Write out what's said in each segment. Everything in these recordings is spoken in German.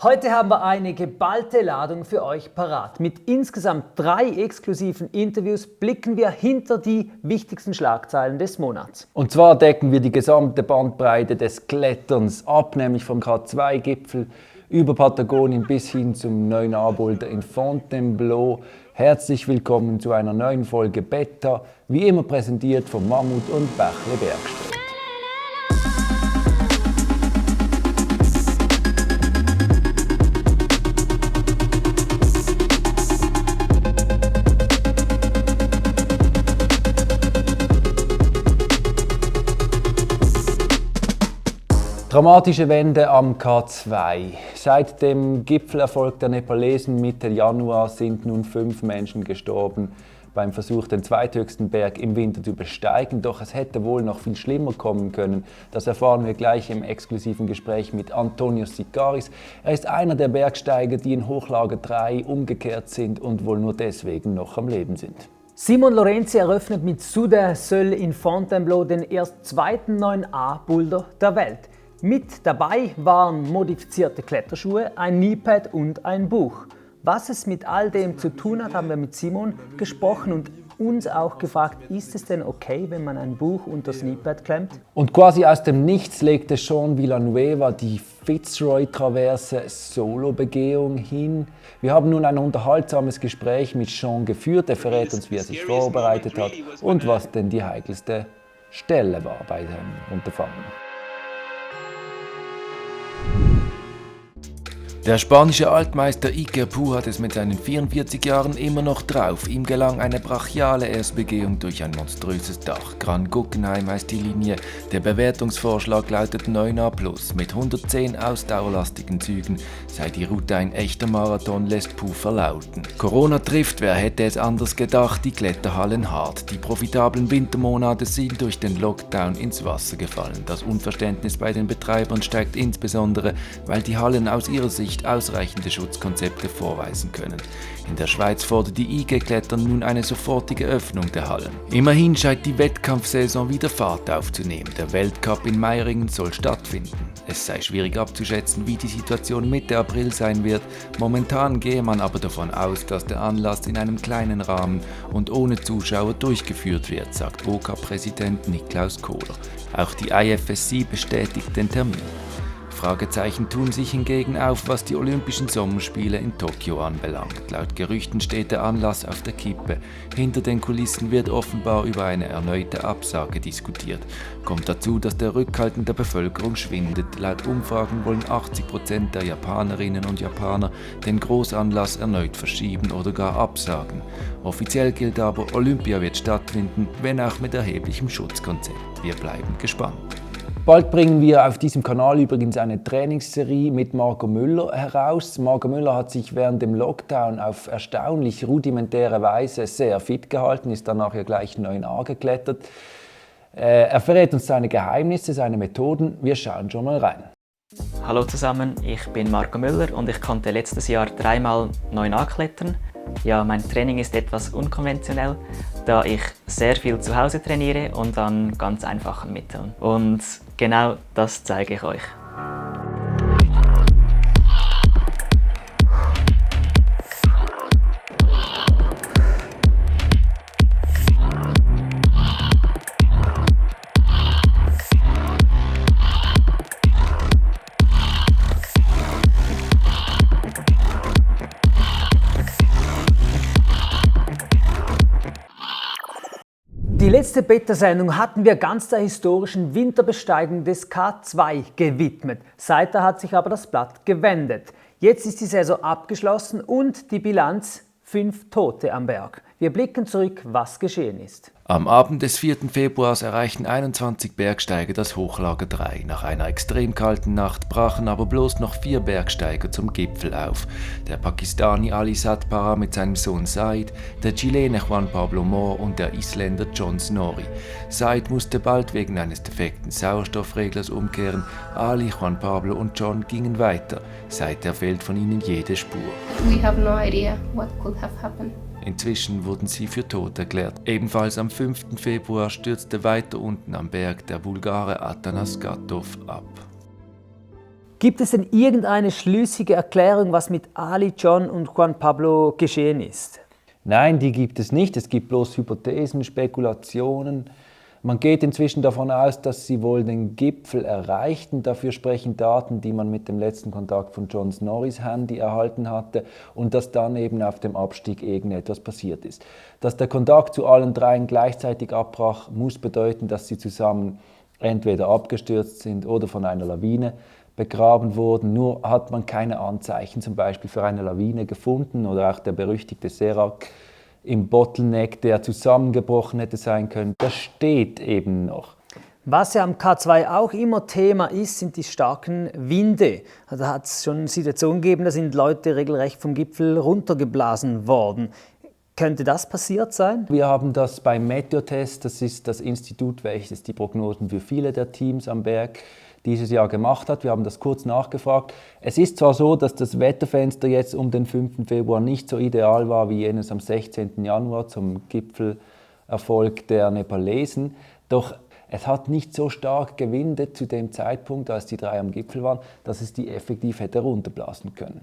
Heute haben wir eine geballte Ladung für euch parat. Mit insgesamt 3 exklusiven Interviews blicken wir hinter die wichtigsten Schlagzeilen des Monats. Und zwar decken wir die gesamte Bandbreite des Kletterns ab, nämlich vom K2-Gipfel über Patagonien bis hin zum neuen A-Boulder in Fontainebleau. Herzlich willkommen zu einer neuen Folge Beta, wie immer präsentiert von Mammut und Bächle Bergstedt. Dramatische Wende am K2. Seit dem Gipfelerfolg der Nepalesen Mitte Januar sind nun 5 Menschen gestorben beim Versuch, den zweithöchsten Berg im Winter zu besteigen. Doch es hätte wohl noch viel schlimmer kommen können. Das erfahren wir gleich im exklusiven Gespräch mit Antonios Sikaris. Er ist einer der Bergsteiger, die in Hochlage 3 umgekehrt sind und wohl nur deswegen noch am Leben sind. Simon Lorenzi eröffnet mit Soudain Seul in Fontainebleau den erst zweiten 9A-Boulder der Welt. Mit dabei waren modifizierte Kletterschuhe, ein Kneepad und ein Buch. Was es mit all dem zu tun hat, haben wir mit Simon gesprochen und uns auch gefragt, ist es denn okay, wenn man ein Buch unter das Kneepad klemmt? Und quasi aus dem Nichts legte Sean Villanueva die Fitzroy-Traverse Solo-Begehung hin. Wir haben nun ein unterhaltsames Gespräch mit Sean geführt. Er verrät uns, wie er sich vorbereitet hat und was denn die heikelste Stelle war bei seinem Unterfangen. Der spanische Altmeister Iker Puig hat es mit seinen 44 Jahren immer noch drauf. Ihm gelang eine brachiale Erstbegehung durch ein monströses Dach. Gran Guggenheim heißt die Linie. Der Bewertungsvorschlag lautet 9A+. Mit 110 ausdauerlastigen Zügen sei die Route ein echter Marathon, lässt Puig verlauten. Corona trifft, wer hätte es anders gedacht, die Kletterhallen hart. Die profitablen Wintermonate sind durch den Lockdown ins Wasser gefallen. Das Unverständnis bei den Betreibern steigt insbesondere, weil die Hallen aus ihrer Sicht ausreichende Schutzkonzepte vorweisen können. In der Schweiz fordert die IG-Klettern nun eine sofortige Öffnung der Hallen. Immerhin scheint die Wettkampfsaison wieder Fahrt aufzunehmen. Der Weltcup in Meiringen soll stattfinden. Es sei schwierig abzuschätzen, wie die Situation Mitte April sein wird. Momentan gehe man aber davon aus, dass der Anlass in einem kleinen Rahmen und ohne Zuschauer durchgeführt wird, sagt OKA-Präsident Niklaus Kohler. Auch die IFSC bestätigt den Termin. Fragezeichen tun sich hingegen auf, was die Olympischen Sommerspiele in Tokio anbelangt. Laut Gerüchten steht der Anlass auf der Kippe. Hinter den Kulissen wird offenbar über eine erneute Absage diskutiert. Kommt dazu, dass der Rückhalt in der Bevölkerung schwindet. Laut Umfragen wollen 80% der Japanerinnen und Japaner den Großanlass erneut verschieben oder gar absagen. Offiziell gilt aber, Olympia wird stattfinden, wenn auch mit erheblichem Schutzkonzept. Wir bleiben gespannt. Bald bringen wir auf diesem Kanal übrigens eine Trainingsserie mit Marco Müller heraus. Marco Müller hat sich während dem Lockdown auf erstaunlich rudimentäre Weise sehr fit gehalten, ist dann nachher gleich 9A geklettert. Er verrät uns seine Geheimnisse, seine Methoden. Wir schauen schon mal rein. Hallo zusammen, ich bin Marco Müller und ich konnte letztes Jahr 3-mal 9A klettern. Ja, mein Training ist etwas unkonventionell, da ich sehr viel zu Hause trainiere und an ganz einfachen Mitteln. Und genau das zeige ich euch. Die letzte Beta-Sendung hatten wir ganz der historischen Winterbesteigung des K2 gewidmet. Seither hat sich aber das Blatt gewendet. Jetzt ist die Saison abgeschlossen und die Bilanz 5 Tote am Berg. Wir blicken zurück, was geschehen ist. Am Abend des 4. Februars erreichten 21 Bergsteiger das Hochlager 3. Nach einer extrem kalten Nacht brachen aber bloß noch 4 Bergsteiger zum Gipfel auf. Der Pakistani Ali Satpara mit seinem Sohn Said, der Chilene Juan Pablo Moore und der Isländer John Snorri. Said musste bald wegen eines defekten Sauerstoffreglers umkehren. Ali, Juan Pablo und John gingen weiter. Seither fehlt von ihnen jede Spur. We have no idea what could have happened. Inzwischen wurden sie für tot erklärt. Ebenfalls am 5. Februar stürzte weiter unten am Berg der Bulgare Atanas Gatov ab. Gibt es denn irgendeine schlüssige Erklärung, was mit Ali, John und Juan Pablo geschehen ist? Nein, die gibt es nicht. Es gibt bloß Hypothesen, Spekulationen. Man geht inzwischen davon aus, dass sie wohl den Gipfel erreichten. Dafür sprechen Daten, die man mit dem letzten Kontakt von John Snorris Handy erhalten hatte und dass dann eben auf dem Abstieg irgendetwas passiert ist. Dass der Kontakt zu allen dreien gleichzeitig abbrach, muss bedeuten, dass sie zusammen entweder abgestürzt sind oder von einer Lawine begraben wurden. Nur hat man keine Anzeichen zum Beispiel für eine Lawine gefunden oder auch der berüchtigte Serac im Bottleneck, der zusammengebrochen hätte sein können, das steht eben noch. Was ja am K2 auch immer Thema ist, sind die starken Winde. Da hat es schon Situationen gegeben, da sind Leute regelrecht vom Gipfel runtergeblasen worden. Könnte das passiert sein? Wir haben das beim Meteotest, das ist das Institut, welches die Prognosen für viele der Teams am Berg dieses Jahr gemacht hat. Wir haben das kurz nachgefragt. Es ist zwar so, dass das Wetterfenster jetzt um den 5. Februar nicht so ideal war wie jenes am 16. Januar zum Gipfelerfolg der Nepalesen, doch es hat nicht so stark gewindet zu dem Zeitpunkt, als die drei am Gipfel waren, dass es die effektiv hätte runterblasen können.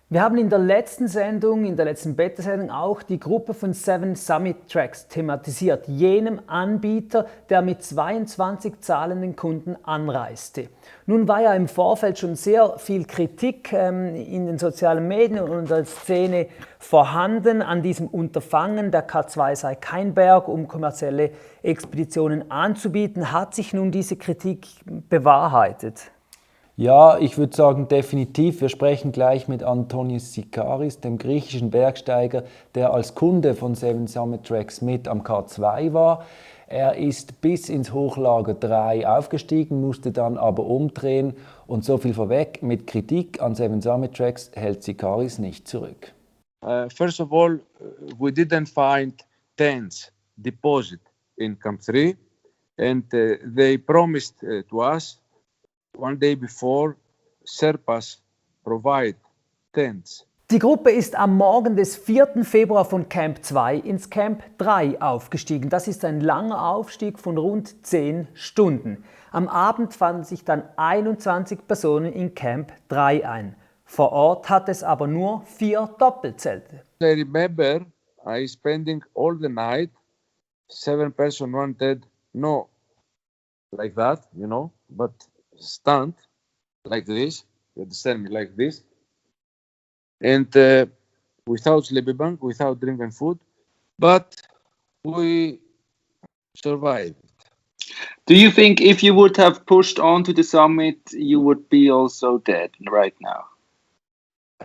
Wir haben in der letzten Sendung, in der letzten Beta-Sendung auch die Gruppe von 7 Summit Tracks thematisiert, jenem Anbieter, der mit 22 zahlenden Kunden anreiste. Nun war ja im Vorfeld schon sehr viel Kritik in den sozialen Medien und in der Szene vorhanden an diesem Unterfangen. Der K2 sei kein Berg, um kommerzielle Expeditionen anzubieten. Hat sich nun diese Kritik bewahrheitet? Ja, ich würde sagen definitiv. Wir sprechen gleich mit Antonios Sikaris, dem griechischen Bergsteiger, der als Kunde von 7 Summit Tracks mit am K2 war. Er ist bis ins Hochlager 3 aufgestiegen, musste dann aber umdrehen und so viel vorweg, mit Kritik an 7 Summit Tracks hält Sikaris nicht zurück. First of all, we didn't find tents deposit in Camp 3 and they promised to us one day before, Sherpas provide tents. Die Gruppe ist am Morgen des 4. Februar von Camp 2 ins Camp 3 aufgestiegen. Das ist ein langer Aufstieg von rund 10 Stunden. Am Abend fanden sich dann 21 Personen in Camp 3 ein. Vor Ort hat es aber nur 4 Doppelzelte. I remember I spending all the night, 7 person wanted, no, like that, you know, but stand like this, you understand me, like this, and without sleeping bag, without drinking food, but we survived. Do you think if you would have pushed on to the summit, you would be also dead right now?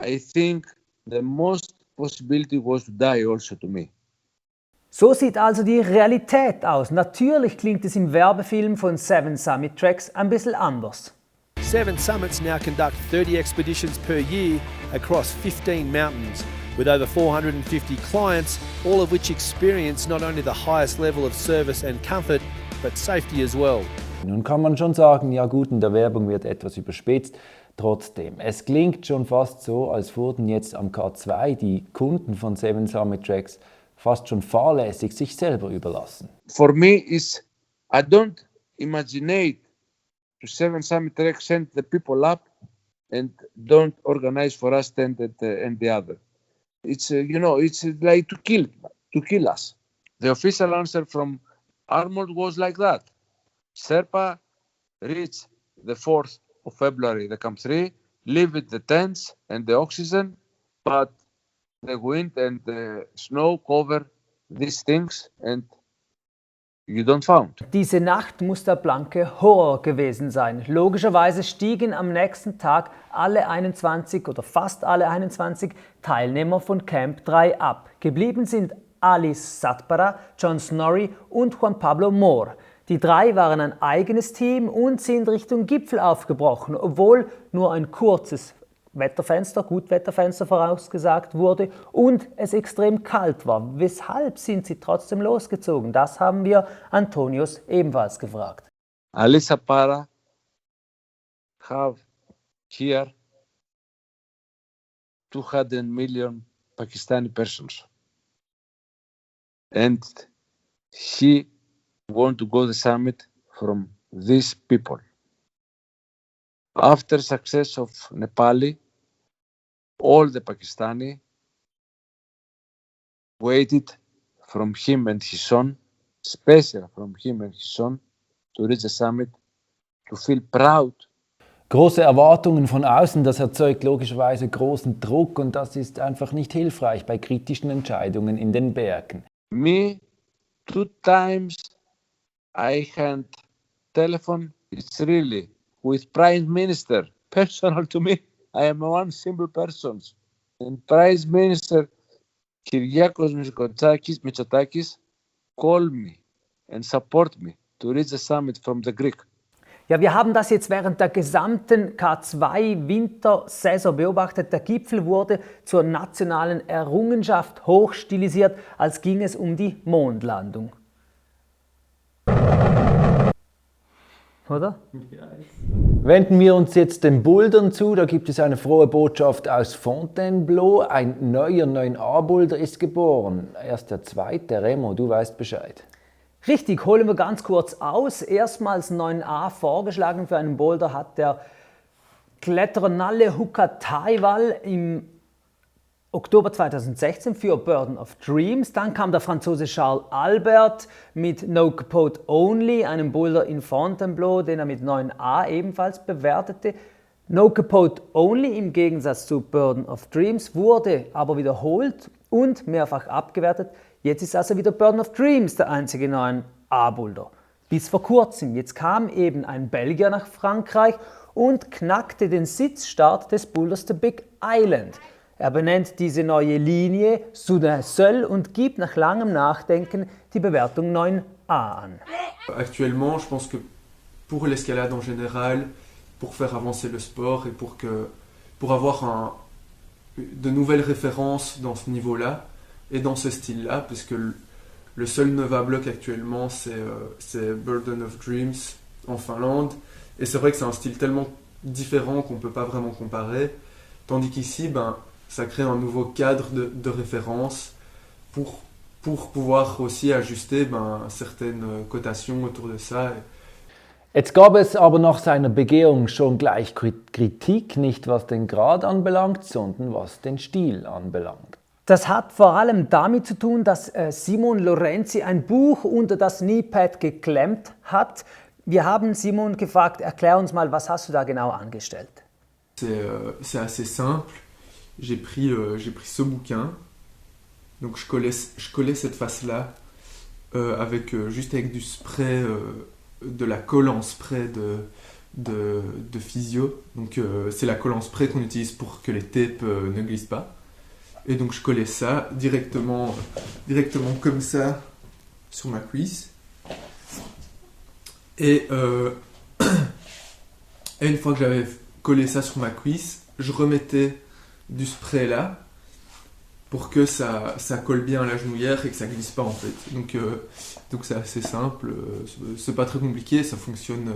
I think the most possibility was to die also to me. So sieht also die Realität aus. Natürlich klingt es im Werbefilm von 7 Summit Tracks ein bisschen anders. 7 Summits now conduct 30 expeditions per year across 15 mountains, with over 450 clients, all of which experience not only the highest level of service and comfort, but safety as well. Nun kann man schon sagen, ja gut, in der Werbung wird etwas überspitzt. Trotzdem, es klingt schon fast so, als wurden jetzt am K2 die Kunden von 7 Summit Tracks fast schon fahrlässig sich selber überlassen. For me, I don't imagine to 7 Summit Tracks send the people up and don't organize for us and the other. It's it's like to kill us. The official answer from Armored was like that. Sherpa reached the 4th of February, the Camp 3, leave the tents and the oxygen, but the wind and the snow cover these things and you don't found. Diese Nacht muss der blanke Horror gewesen sein. Logischerweise stiegen am nächsten Tag alle 21 oder fast alle 21 Teilnehmer von Camp 3 ab. Geblieben sind Alice Satpara, John Snorri und Juan Pablo Moore. Die drei waren ein eigenes Team und sind Richtung Gipfel aufgebrochen, obwohl nur ein kurzes Gutwetterfenster vorausgesagt wurde und es extrem kalt war. Weshalb sind sie trotzdem losgezogen? Das haben wir Antonios ebenfalls gefragt. Alice Satpara have here 200 million Pakistani persons. And she want to go to the summit from these people. After success of Nepali, all the Pakistani waited from him and his son, special from him and his son, to reach the summit, to feel proud. Große Erwartungen von außen, das erzeugt logischerweise großen Druck und das ist einfach nicht hilfreich bei kritischen Entscheidungen in den Bergen. Me, 2 times I had telephone. It's really with Prime Minister, personal to me. I am one simple person. And Prime Minister Kyriakos Mitsotakis called me and support me to reach the summit from the Greek. Ja, wir haben das jetzt während der gesamten K2-Wintersaison beobachtet. Der Gipfel wurde zur nationalen Errungenschaft hochstilisiert, als ging es um die Mondlandung. Oder? Wenden wir uns jetzt den Bouldern zu. Da gibt es eine frohe Botschaft aus Fontainebleau. Ein neuer 9a-Boulder ist geboren. Erst der zweite. Remo, du weißt Bescheid. Richtig, holen wir ganz kurz aus. Erstmals 9a vorgeschlagen für einen Boulder hat der Kletterer Nalle Hukataiwal im Oktober 2016 für Burden of Dreams. Dann kam der Franzose Charles Albert mit No Capote Only, einem Boulder in Fontainebleau, den er mit 9a ebenfalls bewertete. No Capote Only im Gegensatz zu Burden of Dreams wurde aber wiederholt und mehrfach abgewertet. Jetzt ist also wieder Burden of Dreams der einzige 9a-Boulder. Bis vor kurzem. Jetzt kam eben ein Belgier nach Frankreich und knackte den Sitzstart des Boulders The Big Island. Er benennt diese neue Linie Soudain Seul und gibt nach langem Nachdenken die Bewertung 9a an. Actuellement, je pense que pour l'escalade en général, pour faire avancer le sport et pour avoir de nouvelles références dans ce niveau-là et dans ce style-là, parce que le seul Nova bloc actuellement c'est Burden of Dreams en Finlande, et c'est vrai que c'est un style tellement différent qu'on ne peut pas vraiment comparer, tandis qu'ici, ça crée un nouveau cadre de référence pour pouvoir aussi ajuster certaines cotations autour de ça. Jetzt gab es aber nach seiner Begehung schon gleich Kritik, nicht was den Grad anbelangt, sondern was den Stil anbelangt. Das hat vor allem damit zu tun, dass Simon Lorenzi ein Buch unter das Kneepad geklemmt hat. Wir haben Simon gefragt, erklär uns mal, was hast du da genau angestellt? C'est assez simple. J'ai pris ce bouquin, donc je collais cette face-là juste avec du spray, de la colle en spray de physio. Donc c'est la colle en spray qu'on utilise pour que les tapes ne glissent pas. Et donc je collais ça directement comme ça sur ma cuisse. Et une fois que j'avais collé ça sur ma cuisse, je remettais du spray là pour que ça colle bien à la genouillère et que ça glisse pas en fait. Donc c'est assez simple, c'est pas très compliqué, ça fonctionne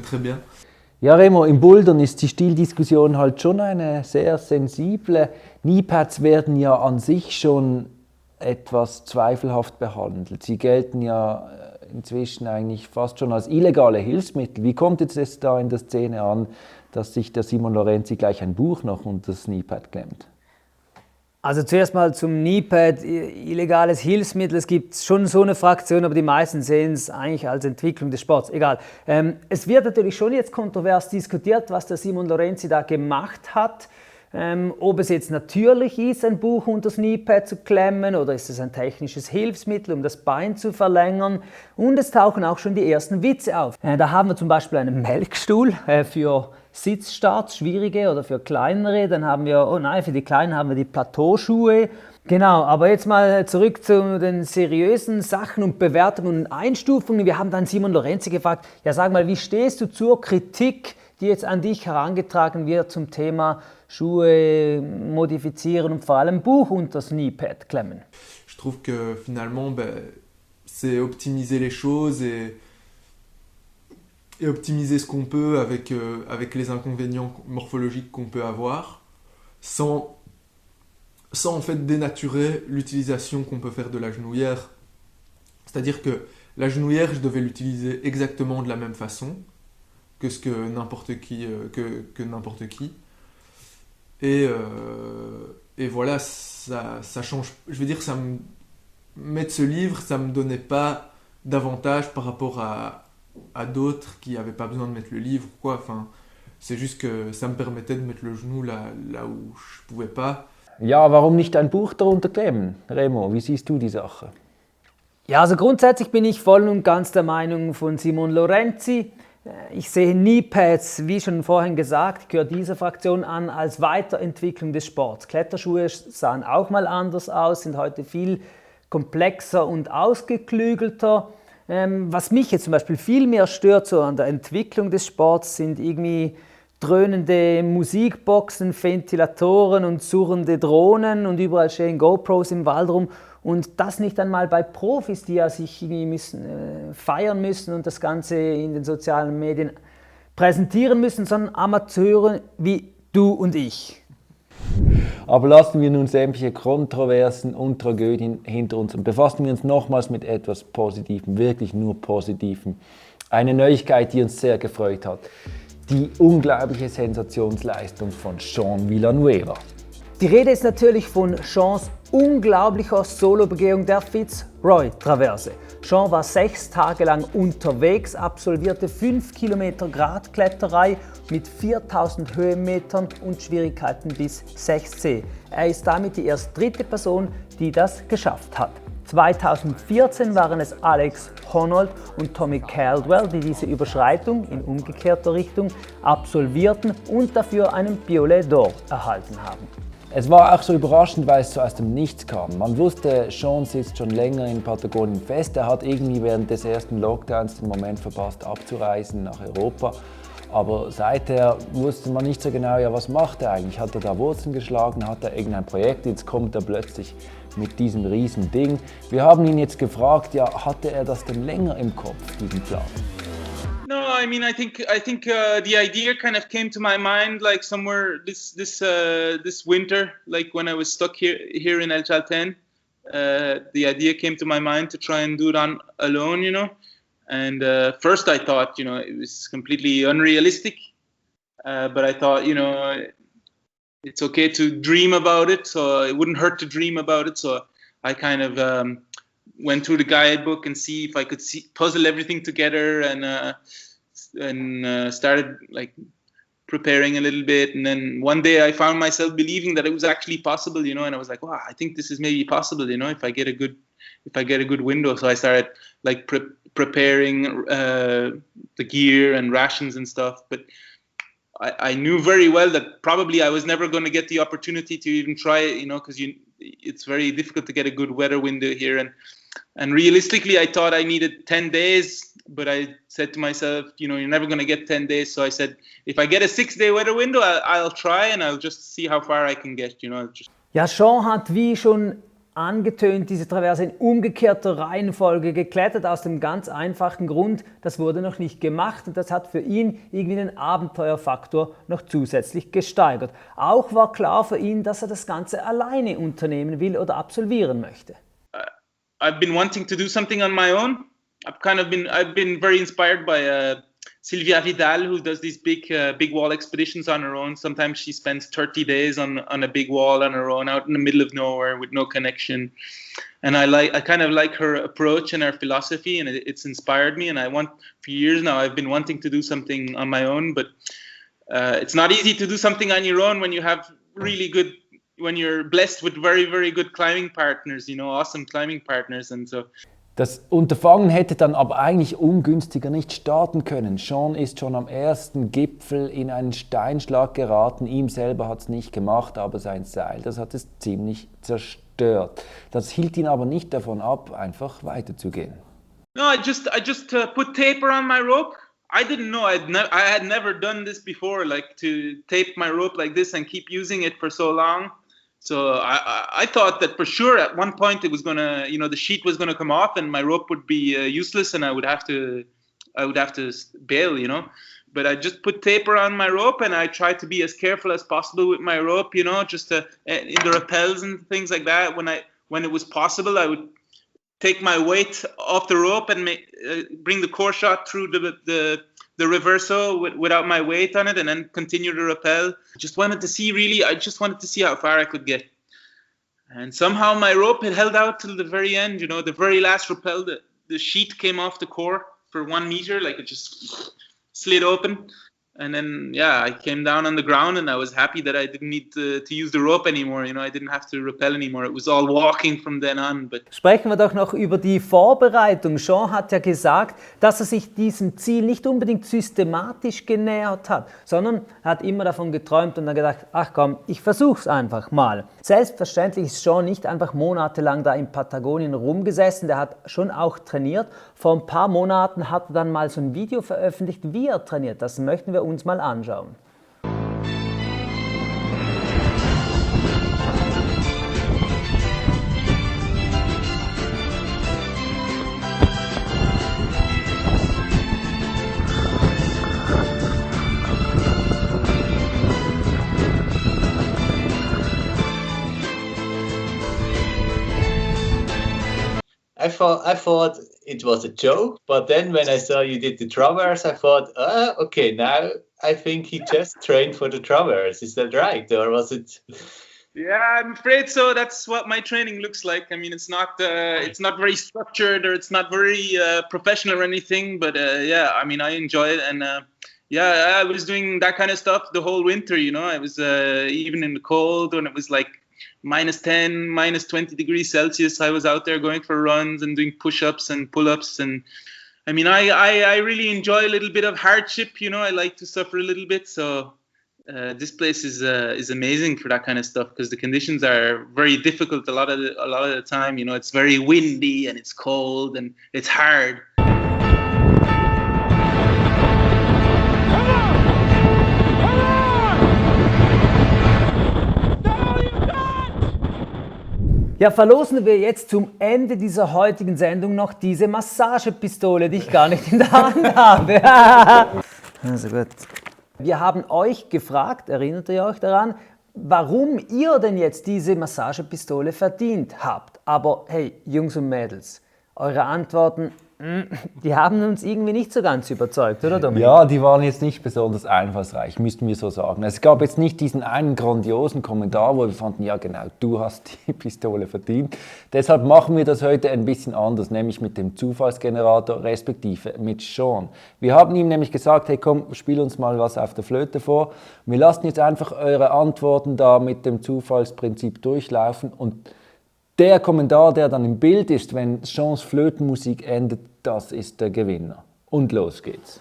très bien. Ja, Remo, im Bouldern ist die Stildiskussion halt schon eine sehr sensible. Kneepads werden ja an sich schon etwas zweifelhaft behandelt. Sie gelten ja inzwischen eigentlich fast schon als illegale Hilfsmittel. Wie kommt jetzt es da in der Szene an, dass sich der Simon Lorenzi gleich ein Buch noch unter das Kneepad klemmt? Also zuerst mal zum Kneepad, illegales Hilfsmittel. Es gibt schon so eine Fraktion, aber die meisten sehen es eigentlich als Entwicklung des Sports. Egal. Es wird natürlich schon jetzt kontrovers diskutiert, was der Simon Lorenzi da gemacht hat. Ob es jetzt natürlich ist, ein Buch unter das Kneepad zu klemmen oder ist es ein technisches Hilfsmittel, um das Bein zu verlängern. Und es tauchen auch schon die ersten Witze auf. Da haben wir zum Beispiel einen Melkstuhl für Sitzstarts, schwierige oder für kleinere. Dann haben wir, für die Kleinen haben wir die Plateauschuhe. Genau, aber jetzt mal zurück zu den seriösen Sachen und Bewertungen und Einstufungen. Wir haben dann Simon Lorenzi gefragt, ja sag mal, wie stehst du zur Kritik, die jetzt an dich herangetragen wird zum Thema Schuhe modifizieren und vor allem Buch unter das Kneepad klemmen? Je trouve que finalement, c'est optimiser les choses et optimiser ce qu'on peut avec les inconvénients morphologiques qu'on peut avoir, sans en fait dénaturer l'utilisation qu'on peut faire de la genouillère. C'est-à-dire que la genouillère, je devais l'utiliser exactement de la même façon, que ce que n'importe qui, que n'importe qui. Et voilà, ça change. Je veux dire, mettre ce livre, ça me donnait pas d'avantage par rapport à d'autres qui n'avaient pas besoin de mettre le livre, quoi. Enfin, c'est juste que ça me permettait de mettre le genou là où je pouvais pas. Ja, warum nicht ein Buch darunter kleben? Remo, wie siehst du die Sache? Ja, also grundsätzlich bin ich voll und ganz der Meinung von Simon Lorenzi. Ich sehe Kneepads, wie schon vorhin gesagt, gehört dieser Fraktion an als Weiterentwicklung des Sports. Kletterschuhe sahen auch mal anders aus, sind heute viel komplexer und ausgeklügelter. Was mich jetzt zum Beispiel viel mehr stört so an der Entwicklung des Sports, sind irgendwie dröhnende Musikboxen, Ventilatoren und surrende Drohnen und überall stehen GoPros im Wald rum. Und das nicht einmal bei Profis, die ja sich irgendwie feiern müssen und das Ganze in den sozialen Medien präsentieren müssen, sondern Amateure wie du und ich. Aber lassen wir nun sämtliche Kontroversen und Tragödien hinter uns und befassen wir uns nochmals mit etwas Positivem, wirklich nur Positivem. Eine Neuigkeit, die uns sehr gefreut hat. Die unglaubliche Sensationsleistung von Sean Villanueva. Die Rede ist natürlich von Seans unglaublicher Solobegehung der Fitzroy-Traverse. Sean war 6 Tage lang unterwegs, absolvierte 5 Kilometer Gradkletterei mit 4000 Höhenmetern und Schwierigkeiten bis 6C. Er ist damit die erst 3. Person, die das geschafft hat. 2014 waren es Alex Honnold und Tommy Caldwell, die diese Überschreitung in umgekehrter Richtung absolvierten und dafür einen Piolet d'Or erhalten haben. Es war auch so überraschend, weil es so aus dem Nichts kam. Man wusste, Sean sitzt schon länger in Patagonien fest. Er hat irgendwie während des ersten Lockdowns den Moment verpasst, abzureisen nach Europa. Aber seither wusste man nicht so genau, ja, was macht er eigentlich? Hat er da Wurzeln geschlagen? Hat er irgendein Projekt? Jetzt kommt er plötzlich mit diesem riesen Ding. Wir haben ihn jetzt gefragt, ja, hatte er das denn länger im Kopf, diesen Plan? No, I mean, I think the idea kind of came to my mind like somewhere this winter, like when I was stuck here in El Chalten. The idea came to my mind to try and do it on alone, you know. And first I thought, you know, it was completely unrealistic. But I thought, you know, it's okay to dream about it, so it wouldn't hurt to dream about it. So I kind of went through the guidebook and see if I could puzzle everything together and started like preparing a little bit. And then one day I found myself believing that it was actually possible, you know, and I was like, wow, I think this is maybe possible, you know, if I get a good window. So I started like preparing the gear and rations and stuff. But I knew very well that probably I was never going to get the opportunity to even try it, you know, because it's very difficult to get a good weather window here. And realistically, I thought I needed 10 days, but I said to myself, you know, you're never going to get 10 days. So I said, if I get a 6-day weather window, I'll try and I'll just see how far I can get, you know. Ja, Sean hat, wie schon angetönt, diese Traverse in umgekehrter Reihenfolge geklettert, aus dem ganz einfachen Grund, das wurde noch nicht gemacht und das hat für ihn irgendwie den Abenteuerfaktor noch zusätzlich gesteigert. Auch war klar für ihn, dass er das Ganze alleine unternehmen will oder absolvieren möchte. I've been wanting to do something on my own. I've been very inspired by Silvia Vidal, who does these big wall expeditions on her own. Sometimes she spends 30 days on a big wall on her own, out in the middle of nowhere with no connection. And I kind of like her approach and her philosophy, and it's inspired me. And for years now, I've been wanting to do something on my own, but it's not easy to do something on your own when you have when you're blessed with very, very good climbing partners, you know, awesome climbing partners. And so das Unterfangen hätte dann aber eigentlich ungünstiger nicht starten können. Sean ist schon am ersten Gipfel in einen Steinschlag geraten. Ihm selber hat es nicht gemacht, aber sein Seil, das hat es ziemlich zerstört. Das hielt ihn aber nicht davon ab, einfach weiterzugehen. No, I just put tape around my rope. I didn't know. I had never done this before, like to tape my rope like this and keep using it for so long. So I thought that for sure at one point it was gonna, you know, the sheet was gonna come off and my rope would be useless and I would have to bail, you know. But I just put tape around my rope and I tried to be as careful as possible with my rope, you know, just in the rappels and things like that. When it was possible, I would take my weight off the rope and bring the core shot through the the reverso without my weight on it and then continue to rappel. I just wanted to see how far I could get. And somehow my rope had held out till the very end, you know, the very last rappel, the sheet came off the core for 1 meter, like it just slid open. And then, yeah, I came down on the ground and I was happy that I didn't need to use the rope anymore. You know, I didn't have to rappel anymore. It was all walking from then on. But Sprechen wir doch noch über die Vorbereitung. Sean hat ja gesagt, dass er sich diesem Ziel nicht unbedingt systematisch genähert hat, sondern hat immer davon geträumt und dann gedacht, ach komm, ich versuch's einfach mal. Selbstverständlich ist Sean nicht einfach monatelang da in Patagonien rumgesessen, der hat schon auch trainiert. Vor ein paar Monaten hat er dann mal so ein Video veröffentlicht, wie er trainiert. Das möchten wir uns mal anschauen. I thought it was a joke, but then when I saw you did the traverse, I thought, okay, now I think he just trained for the traverse. Is that right, or was it? yeah, I'm afraid so. That's what my training looks like. I mean, it's not very structured or it's not very professional or anything. But yeah, I mean, I enjoy it, and yeah, I was doing that kind of stuff the whole winter. You know, I was even in the cold when it was like -10, -20 degrees Celsius. I was out there going for runs and doing push-ups and pull-ups, and I mean, I really enjoy a little bit of hardship. You know, I like to suffer a little bit. So this place is amazing for that kind of stuff because the conditions are very difficult a lot of the time. You know, it's very windy and it's cold and it's hard. Ja, verlosen wir jetzt zum Ende dieser heutigen Sendung noch diese Massagepistole, die ich gar nicht in der Hand habe. Also gut. Wir haben euch gefragt, erinnert ihr euch daran, warum ihr denn jetzt diese Massagepistole verdient habt. Aber hey, Jungs und Mädels, eure Antworten, die haben uns irgendwie nicht so ganz überzeugt, oder Dominik? Ja, die waren jetzt nicht besonders einfallsreich, müssten wir so sagen. Es gab jetzt nicht diesen einen grandiosen Kommentar, wo wir fanden, ja genau, du hast die Pistole verdient. Deshalb machen wir das heute ein bisschen anders, nämlich mit dem Zufallsgenerator, respektive mit Sean. Wir haben ihm nämlich gesagt, hey komm, spiel uns mal was auf der Flöte vor. Wir lassen jetzt einfach eure Antworten da mit dem Zufallsprinzip durchlaufen und der Kommentar, der dann im Bild ist, wenn Seans Flötenmusik endet, das ist der Gewinner. Und los geht's.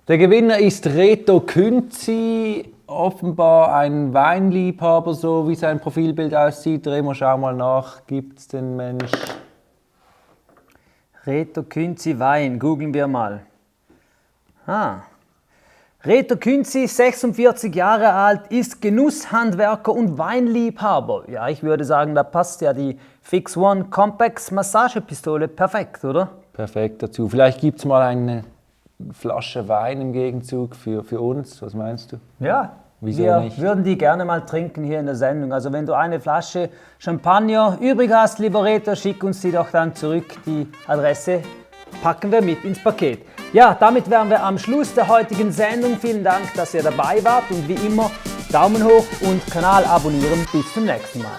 Der Gewinner ist Reto Künzi, offenbar ein Weinliebhaber, so wie sein Profilbild aussieht. Remo, schau mal nach, gibt's den Mensch? Reto Künzi Wein, googeln wir mal. Reto Künzi, 46 Jahre alt, ist Genusshandwerker und Weinliebhaber. Ja, ich würde sagen, da passt ja die Fix One Compax Massagepistole perfekt, oder? Perfekt dazu. Vielleicht gibt's mal eine Flasche Wein im Gegenzug für uns, was meinst du? Ja, wieso wir nicht? Würden die gerne mal trinken hier in der Sendung. Also wenn du eine Flasche Champagner übrig hast, lieber Reto, schick uns die doch dann zurück. Die Adresse packen wir mit ins Paket. Ja, damit wären wir am Schluss der heutigen Sendung. Vielen Dank, dass ihr dabei wart und wie immer Daumen hoch und Kanal abonnieren. Bis zum nächsten Mal.